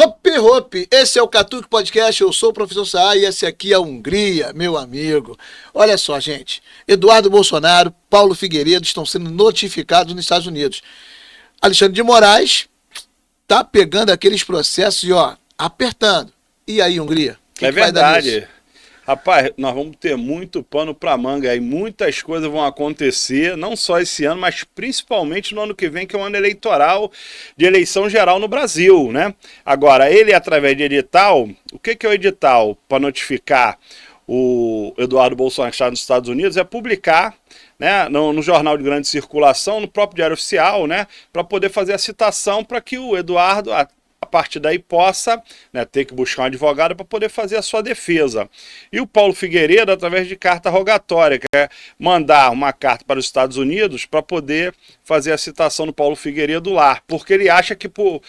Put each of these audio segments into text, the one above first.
Hopi, hopi, esse é o Catuque Podcast, eu sou o professor Saá e esse aqui é a Hungria, meu amigo. Olha só, gente, Eduardo Bolsonaro, Paulo Figueiredo estão sendo notificados nos Estados Unidos. Alexandre de Moraes tá pegando aqueles processos e, apertando. E aí, Hungria? É verdade. Rapaz, nós vamos ter muito pano para manga aí, muitas coisas vão acontecer, não só esse ano, mas principalmente no ano que vem, que é um ano eleitoral, de eleição geral no Brasil, né? Agora, ele, através de edital, o que é o edital para notificar o Eduardo Bolsonaro que está nos Estados Unidos? É publicar, né, no jornal de grande circulação, no próprio Diário Oficial, né, para poder fazer a citação para que o Eduardo, a partir daí, possa, né, ter que buscar um advogado para poder fazer a sua defesa. E o Paulo Figueiredo, através de carta rogatória, que é mandar uma carta para os Estados Unidos para poder fazer a citação do Paulo Figueiredo lá, porque ele acha que o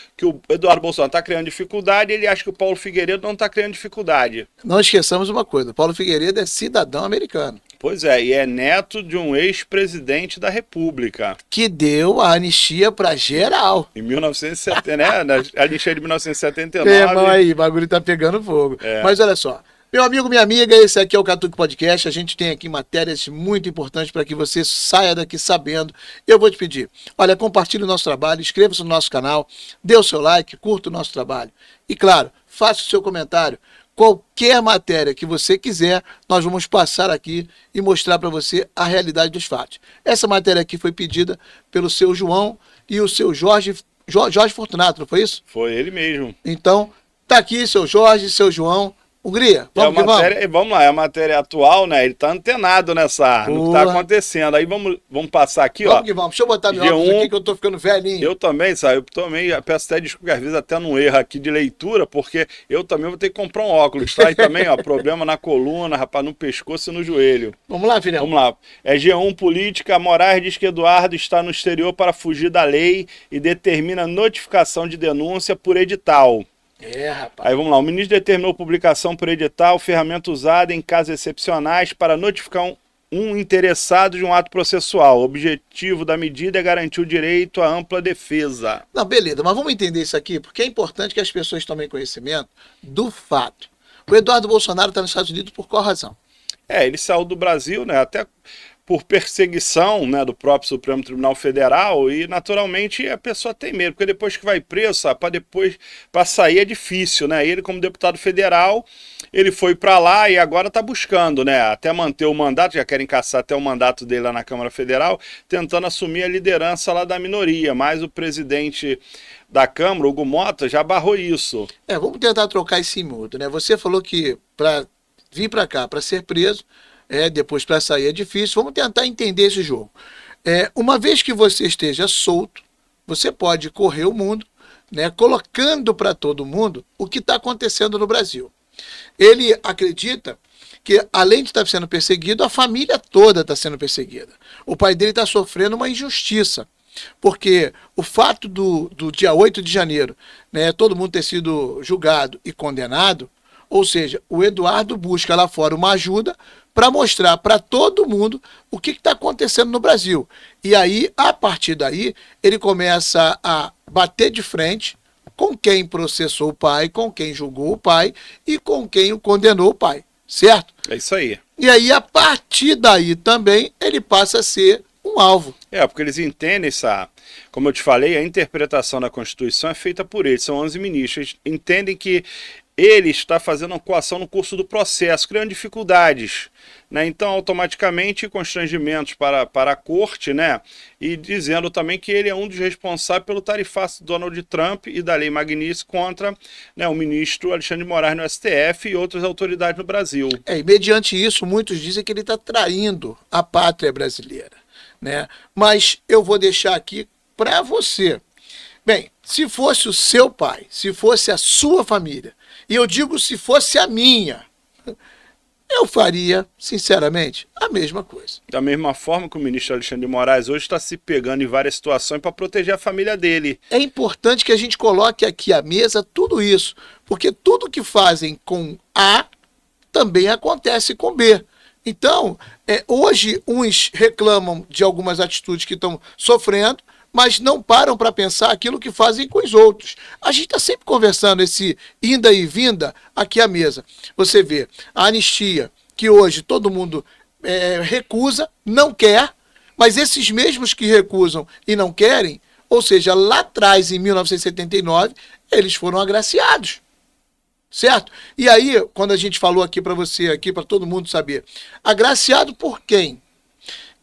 Eduardo Bolsonaro está criando dificuldade, e ele acha que o Paulo Figueiredo não está criando dificuldade. Não esqueçamos uma coisa, Paulo Figueiredo é cidadão americano. Pois é, e é neto de um ex-presidente da República. Que deu a anistia para geral. Em 1970, né? A anistia de 1979. Irmão, aí, o bagulho tá pegando fogo. É. Mas olha só, meu amigo, minha amiga, esse aqui é o Catuque Podcast. A gente tem aqui matérias muito importantes para que você saia daqui sabendo. Eu vou te pedir, olha, compartilhe o nosso trabalho, inscreva-se no nosso canal, dê o seu like, curta o nosso trabalho. E claro, faça o seu comentário. Qualquer matéria que você quiser, nós vamos passar aqui e mostrar para você a realidade dos fatos. Essa matéria aqui foi pedida pelo seu João e o seu Jorge Fortunato, não foi isso? Foi ele mesmo. Então, tá aqui seu Jorge, seu João. Hungria, vamos que vamos. Vamos lá, é a matéria atual, né? Ele tá antenado no que tá acontecendo. Aí vamos passar aqui, vamos que vamos. Deixa eu botar meu óculos aqui que eu tô ficando velhinho. Eu também, sabe? Eu também peço até desculpa, às vezes até num erro aqui de leitura, porque eu também vou ter que comprar um óculos, tá? E também, problema na coluna, rapaz, no pescoço e no joelho. Vamos lá, filhão. Vamos lá. É G1 Política. Moraes diz que Eduardo está no exterior para fugir da lei e determina notificação de denúncia por edital. Rapaz. Aí vamos lá, o ministro determinou publicação por edital, ferramenta usada em casos excepcionais para notificar um interessado de um ato processual. O objetivo da medida é garantir o direito à ampla defesa. Não, beleza, mas vamos entender isso aqui, porque é importante que as pessoas tomem conhecimento do fato. O Eduardo Bolsonaro está nos Estados Unidos por qual razão? Ele saiu do Brasil, né, até por perseguição, né, do próprio Supremo Tribunal Federal, e naturalmente a pessoa tem medo, porque depois que vai preso, para sair é difícil, né? Ele, como deputado federal, ele foi para lá e agora está buscando, né, até manter o mandato, já querem caçar até o mandato dele lá na Câmara Federal, tentando assumir a liderança lá da minoria, mas o presidente da Câmara, Hugo Mota, já barrou isso. Vamos tentar trocar esse mudo, né? Você falou que para vir para cá, para ser preso, depois para sair é difícil. Vamos tentar entender esse jogo. Uma vez que você esteja solto, você pode correr o mundo, né, colocando para todo mundo o que está acontecendo no Brasil. Ele acredita que, além de estar sendo perseguido, a família toda está sendo perseguida. O pai dele está sofrendo uma injustiça, porque o fato do dia 8 de janeiro, né, todo mundo ter sido julgado e condenado, ou seja, o Eduardo busca lá fora uma ajuda para mostrar para todo mundo o que está acontecendo no Brasil. E aí, a partir daí, ele começa a bater de frente com quem processou o pai, com quem julgou o pai e com quem o condenou o pai, certo? É isso aí. E aí, a partir daí também, ele passa a ser um alvo. Porque eles entendem como eu te falei, a interpretação da Constituição é feita por eles, são 11 ministros, eles entendem que ele está fazendo uma coação no curso do processo, criando dificuldades, né? Então, automaticamente, constrangimentos para a corte, né? E dizendo também que ele é um dos responsáveis pelo tarifaço do Donald Trump e da Lei Magnitsky contra, né, o ministro Alexandre de Moraes no STF e outras autoridades no Brasil. E mediante isso, muitos dizem que ele está traindo a pátria brasileira, né? Mas eu vou deixar aqui para você. Bem, se fosse o seu pai, se fosse a sua família, e eu digo se fosse a minha, eu faria, sinceramente, a mesma coisa. Da mesma forma que o ministro Alexandre de Moraes hoje está se pegando em várias situações para proteger a família dele. É importante que a gente coloque aqui à mesa tudo isso, porque tudo que fazem com A também acontece com B. Então, hoje uns reclamam de algumas atitudes que estão sofrendo, mas não param para pensar aquilo que fazem com os outros. A gente está sempre conversando esse inda e vinda aqui à mesa. Você vê a anistia, que hoje todo mundo recusa, não quer, mas esses mesmos que recusam e não querem, ou seja, lá atrás, em 1979, eles foram agraciados. Certo? E aí, quando a gente falou aqui para você, aqui para todo mundo saber, agraciado por quem?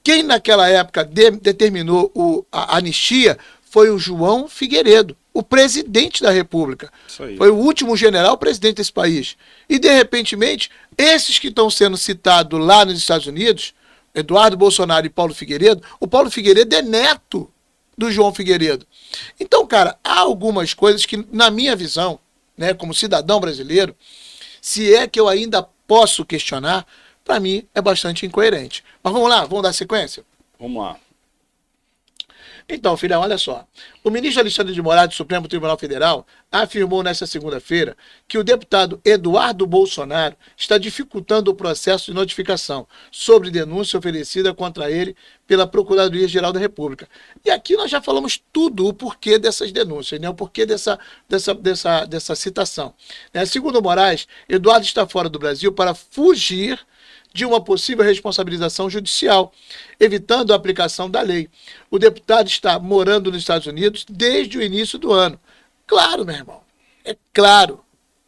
Quem naquela época determinou a anistia foi o João Figueiredo, o presidente da República. Foi o último general presidente desse país. E, de repentemente, esses que estão sendo citados lá nos Estados Unidos, Eduardo Bolsonaro e Paulo Figueiredo, o Paulo Figueiredo é neto do João Figueiredo. Então, cara, há algumas coisas que, na minha visão, né, como cidadão brasileiro, se é que eu ainda posso questionar, para mim é bastante incoerente. Mas vamos lá, vamos dar sequência? Vamos lá. Então, filhão, olha só. O ministro Alexandre de Moraes, do Supremo Tribunal Federal, afirmou nesta segunda-feira que o deputado Eduardo Bolsonaro está dificultando o processo de notificação sobre denúncia oferecida contra ele pela Procuradoria-Geral da República. E aqui nós já falamos tudo o porquê dessas denúncias, né? O porquê dessa citação. Segundo Moraes, Eduardo está fora do Brasil para fugir de uma possível responsabilização judicial, evitando a aplicação da lei. O deputado está morando nos Estados Unidos desde o início do ano. Claro, meu irmão, é claro.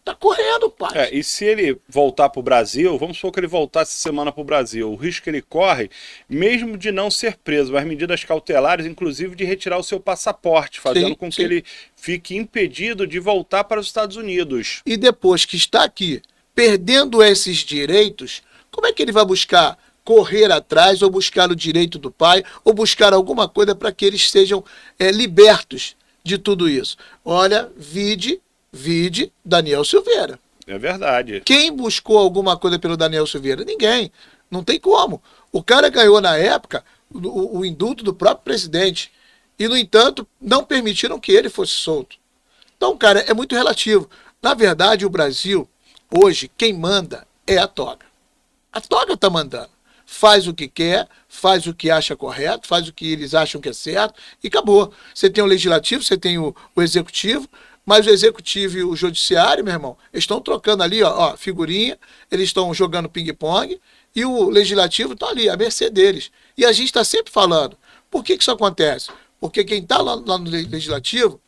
Tá correndo, pai. E se ele voltar para o Brasil, vamos supor que ele voltasse essa semana para o Brasil, o risco que ele corre, mesmo de não ser preso, as medidas cautelares, inclusive de retirar o seu passaporte, fazendo com que ele fique impedido de voltar para os Estados Unidos. E depois que está aqui, perdendo esses direitos, como é que ele vai buscar correr atrás, ou buscar o direito do pai, ou buscar alguma coisa para que eles sejam libertos de tudo isso? Olha, vide Daniel Silveira. É verdade. Quem buscou alguma coisa pelo Daniel Silveira? Ninguém. Não tem como. O cara ganhou na época o indulto do próprio presidente. E, no entanto, não permitiram que ele fosse solto. Então, cara, é muito relativo. Na verdade, o Brasil, hoje, quem manda é a toga. A toga está mandando. Faz o que quer, faz o que acha correto, faz o que eles acham que é certo e acabou. Você tem o legislativo, você tem o executivo, mas o executivo e o judiciário, meu irmão, eles estão trocando ali, ó, figurinha, eles estão jogando ping-pong e o legislativo está ali, à mercê deles. E a gente está sempre falando, por que isso acontece? Porque quem está lá no legislativo,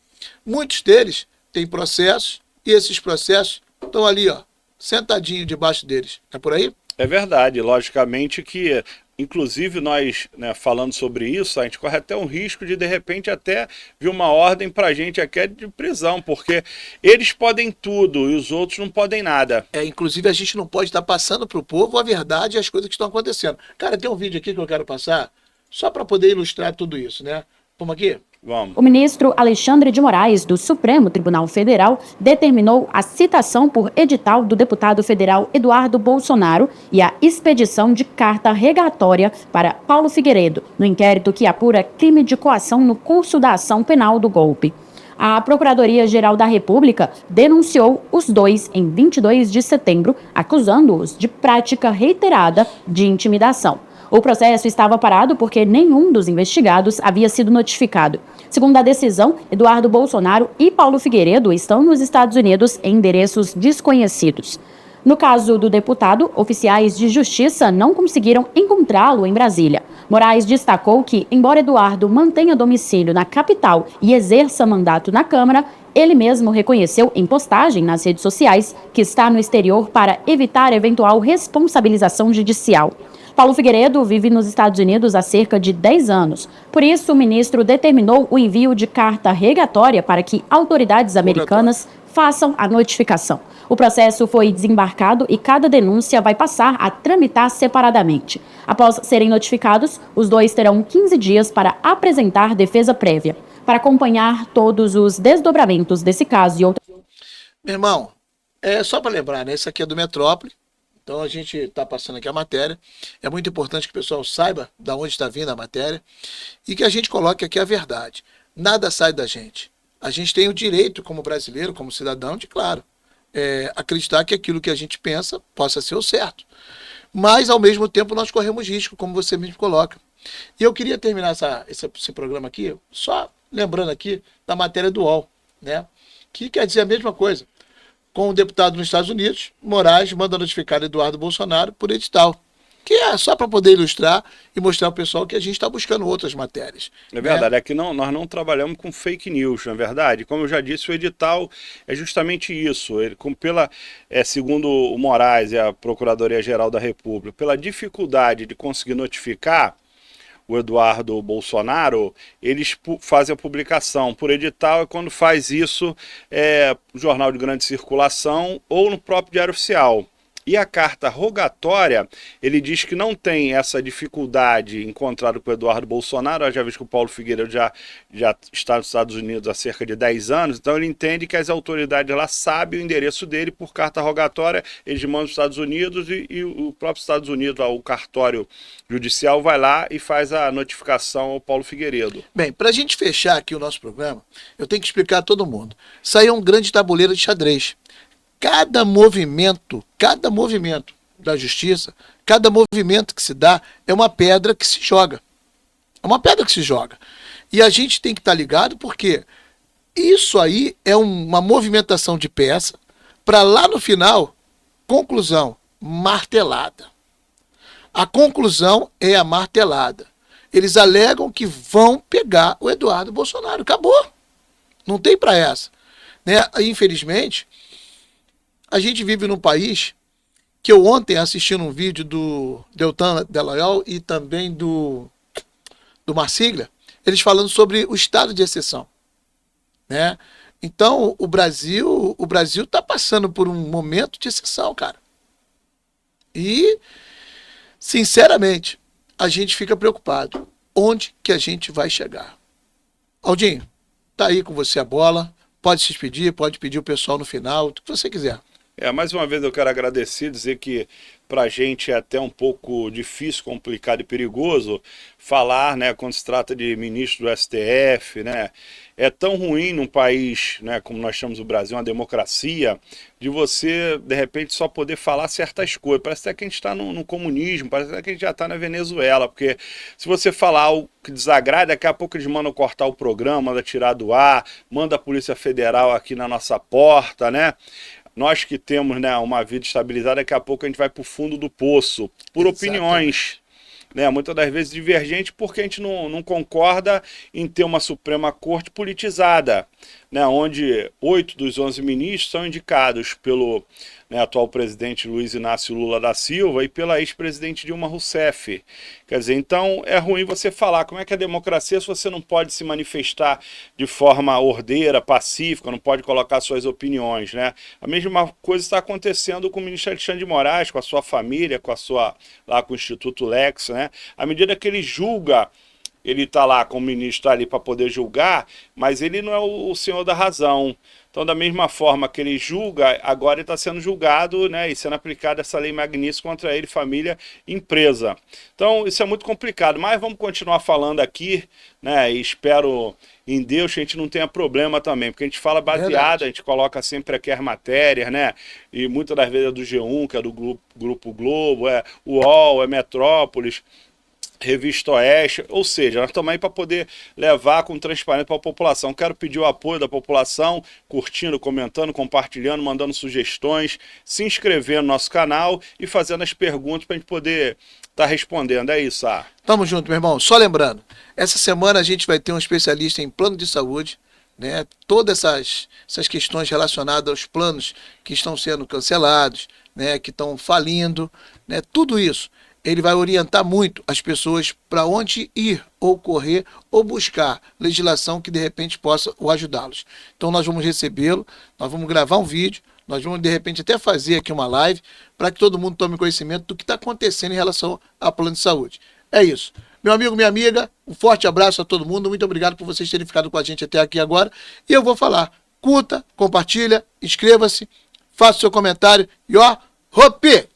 muitos deles têm processos e esses processos estão ali, ó, sentadinho debaixo deles. É por aí? É verdade, logicamente que, inclusive nós, né, falando sobre isso, a gente corre até um risco de repente até vir uma ordem para a gente aqui de prisão, porque eles podem tudo e os outros não podem nada. Inclusive a gente não pode estar passando para o povo a verdade e as coisas que estão acontecendo. Cara, tem um vídeo aqui que eu quero passar, só para poder ilustrar tudo isso, né? Vamos aqui? Vamos. O ministro Alexandre de Moraes, do Supremo Tribunal Federal, determinou a citação por edital do deputado federal Eduardo Bolsonaro e a expedição de carta regatória para Paulo Figueiredo, no inquérito que apura crime de coação no curso da ação penal do golpe. A Procuradoria-Geral da República denunciou os dois em 22 de setembro, acusando-os de prática reiterada de intimidação. O processo estava parado porque nenhum dos investigados havia sido notificado. Segundo a decisão, Eduardo Bolsonaro e Paulo Figueiredo estão nos Estados Unidos em endereços desconhecidos. No caso do deputado, oficiais de justiça não conseguiram encontrá-lo em Brasília. Moraes destacou que, embora Eduardo mantenha domicílio na capital e exerça mandato na Câmara, ele mesmo reconheceu em postagem nas redes sociais que está no exterior para evitar eventual responsabilização judicial. Paulo Figueiredo vive nos Estados Unidos há cerca de 10 anos. Por isso, o ministro determinou o envio de carta regatória para que autoridades americanas façam a notificação. O processo foi desembarcado e cada denúncia vai passar a tramitar separadamente. Após serem notificados, os dois terão 15 dias para apresentar defesa prévia. Para acompanhar todos os desdobramentos desse caso e outros... Meu irmão, só para lembrar, né? Isso aqui é do Metrópole. Então a gente está passando aqui a matéria. É muito importante que o pessoal saiba de onde está vindo a matéria e que a gente coloque aqui a verdade. Nada sai da gente. A gente tem o direito, como brasileiro, como cidadão, de, claro, acreditar que aquilo que a gente pensa possa ser o certo. Mas, ao mesmo tempo, nós corremos risco, como você mesmo coloca. E eu queria terminar esse programa aqui, só lembrando aqui da matéria do UOL, né? Que quer dizer a mesma coisa. Com o deputado nos Estados Unidos, Moraes manda notificar Eduardo Bolsonaro por edital. Que é só para poder ilustrar e mostrar ao pessoal que a gente está buscando outras matérias. É verdade, é que nós não trabalhamos com fake news, na verdade. Como eu já disse, o edital é justamente isso. Ele, segundo o Moraes e a Procuradoria-Geral da República, pela dificuldade de conseguir notificar o Eduardo Bolsonaro, eles fazem a publicação por edital, e quando faz isso, jornal de grande circulação ou no próprio Diário Oficial. E a carta rogatória, ele diz que não tem essa dificuldade encontrada com o Eduardo Bolsonaro. Eu já vi que o Paulo Figueiredo já está nos Estados Unidos há cerca de 10 anos, então ele entende que as autoridades lá sabem o endereço dele por carta rogatória, eles mandam os Estados Unidos e o próprio Estados Unidos, lá, o cartório judicial, vai lá e faz a notificação ao Paulo Figueiredo. Bem, para a gente fechar aqui o nosso programa, eu tenho que explicar a todo mundo. Isso aí é um grande tabuleiro de xadrez. Cada movimento da justiça, cada movimento que se dá é uma pedra que se joga. É uma pedra que se joga. E a gente tem que estar ligado porque isso aí é uma movimentação de peça para lá no final, conclusão, martelada. A conclusão é a martelada. Eles alegam que vão pegar o Eduardo Bolsonaro. Acabou. Não tem para essa. Né? Infelizmente, a gente vive num país que eu ontem assistindo um vídeo do Deltan Dallagnol e também do Marsiglia, eles falando sobre o estado de exceção. Né? Então, o Brasil está passando por um momento de exceção, cara. E, sinceramente, a gente fica preocupado. Onde que a gente vai chegar? Aldinho, tá aí com você a bola. Pode se despedir, pode pedir o pessoal no final, o que você quiser. Mais uma vez eu quero agradecer, dizer que para a gente é até um pouco difícil, complicado e perigoso falar, né, quando se trata de ministro do STF, né? É tão ruim num país, né, como nós chamamos o Brasil, uma democracia, de você, de repente, só poder falar certas coisas. Parece até que a gente está no comunismo, parece até que a gente já está na Venezuela, porque se você falar algo que desagrada, daqui a pouco eles mandam cortar o programa, mandam tirar do ar, manda a Polícia Federal aqui na nossa porta, né? Nós que temos, né, uma vida estabilizada, daqui a pouco a gente vai para o fundo do poço, por opiniões, né, muitas das vezes divergentes, porque a gente não concorda em ter uma Suprema Corte politizada, né, onde 8 dos 11 ministros são indicados pelo, né, atual presidente Luiz Inácio Lula da Silva e pela ex-presidente Dilma Rousseff. Quer dizer, então é ruim você falar como é que é a democracia se você não pode se manifestar de forma ordeira, pacífica, não pode colocar suas opiniões, né? A mesma coisa está acontecendo com o ministro Alexandre de Moraes, com a sua família, com o Instituto Lex, né? À medida que ele julga, ele está lá como ministro, tá ali para poder julgar, mas ele não é o senhor da razão. Então, da mesma forma que ele julga, agora ele está sendo julgado, né, e sendo aplicada essa lei Magnífica contra ele, família, empresa. Então, isso é muito complicado, mas vamos continuar falando aqui, né, e espero em Deus que a gente não tenha problema também, porque a gente fala baseado, a gente coloca sempre aqui as matérias, né, e muitas das vezes é do G1, que é do Grupo Globo, é o UOL, é Metrópolis, Revista Oeste, ou seja, nós estamos aí para poder levar com transparência para a população. Quero pedir o apoio da população, curtindo, comentando, compartilhando, mandando sugestões, se inscrever no nosso canal e fazendo as perguntas para a gente poder estar respondendo. É isso, Tamo junto, meu irmão. Só lembrando, essa semana a gente vai ter um especialista em plano de saúde, né? Todas essas questões relacionadas aos planos que estão sendo cancelados, né? Que estão falindo, né? Tudo isso. Ele vai orientar muito as pessoas para onde ir, ou correr, ou buscar legislação que de repente possa o ajudá-los. Então nós vamos recebê-lo, nós vamos gravar um vídeo, nós vamos de repente até fazer aqui uma live para que todo mundo tome conhecimento do que está acontecendo em relação ao plano de saúde. É isso. Meu amigo, minha amiga, um forte abraço a todo mundo, muito obrigado por vocês terem ficado com a gente até aqui agora. E eu vou falar, curta, compartilha, inscreva-se, faça o seu comentário e ó, Hopi!